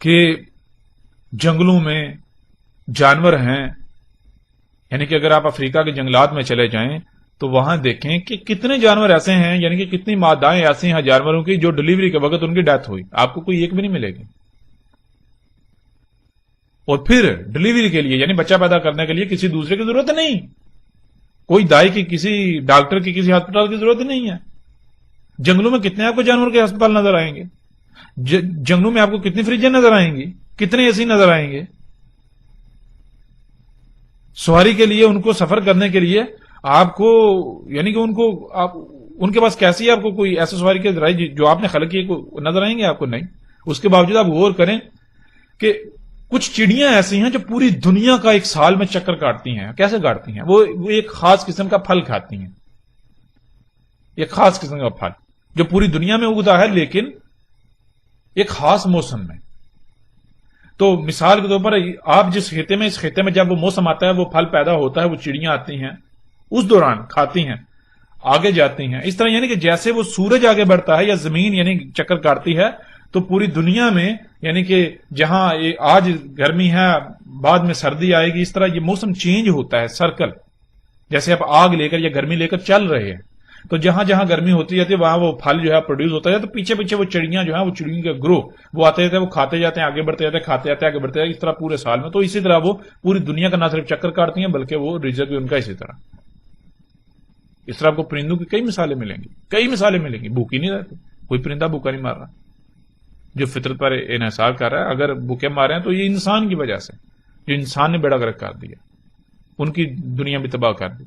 کہ جنگلوں میں جانور ہیں، یعنی کہ اگر آپ افریقہ کے جنگلات میں چلے جائیں تو وہاں دیکھیں کہ کتنے جانور ایسے ہیں، یعنی کہ کتنی مادائیں ایسی ہیں جانوروں کی جو ڈلیوری کے وقت ان کی ڈیتھ ہوئی، آپ کو کوئی ایک بھی نہیں ملے گی. اور پھر ڈلیوری کے لیے یعنی بچہ پیدا کرنے کے لیے کسی دوسرے کی ضرورت نہیں، کوئی دائی کی، کسی ڈاکٹر کی، کسی ہسپتال کی ضرورت نہیں ہے. جنگلوں میں کتنے آپ کو جانور کے ہسپتال نظر آئیں گے، جنگلوں میں آپ کو کتنی فریجیں نظر آئیں گی، کتنے اے سی نظر آئیں گے. سواری کے لیے، ان کو سفر کرنے کے لیے آپ کو، یعنی کہ ان کے پاس کیسی آپ کو کوئی ایسے سواری کے ذرائع جو آپ نے خلق کیے نظر آئیں گے آپ کو؟ نہیں. اس کے باوجود آپ غور کریں کہ کچھ چڑیاں ایسی ہیں جو پوری دنیا کا ایک سال میں چکر کاٹتی ہیں. کیسے کاٹتی ہیں؟ وہ ایک خاص قسم کا پھل کھاتی ہیں، ایک خاص قسم کا پھل جو پوری دنیا میں اگتا ہے لیکن ایک خاص موسم میں. تو مثال کے طور پر آپ جس خطے میں، اس خطے میں جب وہ موسم آتا ہے، وہ پھل پیدا ہوتا ہے، وہ چڑیاں آتی ہیں، اس دوران کھاتی ہیں، آگے جاتی ہیں. اس طرح یعنی کہ جیسے وہ سورج آگے بڑھتا ہے یا زمین یعنی چکر کاٹتی ہے، تو پوری دنیا میں یعنی کہ جہاں آج گرمی ہے بعد میں سردی آئے گی، اس طرح یہ موسم چینج ہوتا ہے، سرکل. جیسے آپ آگ لے کر یا گرمی لے کر چل رہے ہیں، تو جہاں جہاں گرمی ہوتی جاتی ہے وہاں وہ پھل جو ہے پروڈیوس ہوتا ہے، تو پیچھے پیچھے وہ چڑیاں جو ہیں، وہ چڑیوں کا گروہ وہ آتے جاتے ہیں، وہ کھاتے جاتے ہیں، آگے بڑھتے جاتے ہیں، کھاتے جاتے ہیں، آگے بڑھتے جاتے ہیں، اس طرح پورے سال میں. تو اسی طرح وہ پوری دنیا کا نہ صرف چکر کاٹتی ہیں بلکہ وہ رزق بھی ان کا اسی طرح. اس طرح آپ کو پرندوں کی کئی مثالیں ملیں گی، کئی مثالیں ملیں گی. بھوکی نہیں رہتی، کوئی پرندہ بھوکا نہیں مار رہا جو فطرت پر انحصار کر رہا ہے. اگر بھوکے مارے ہیں تو یہ انسان کی وجہ سے، جو انسان نے بیڑا گرک کر دیا، ان کی دنیا بھی تباہ کر دی.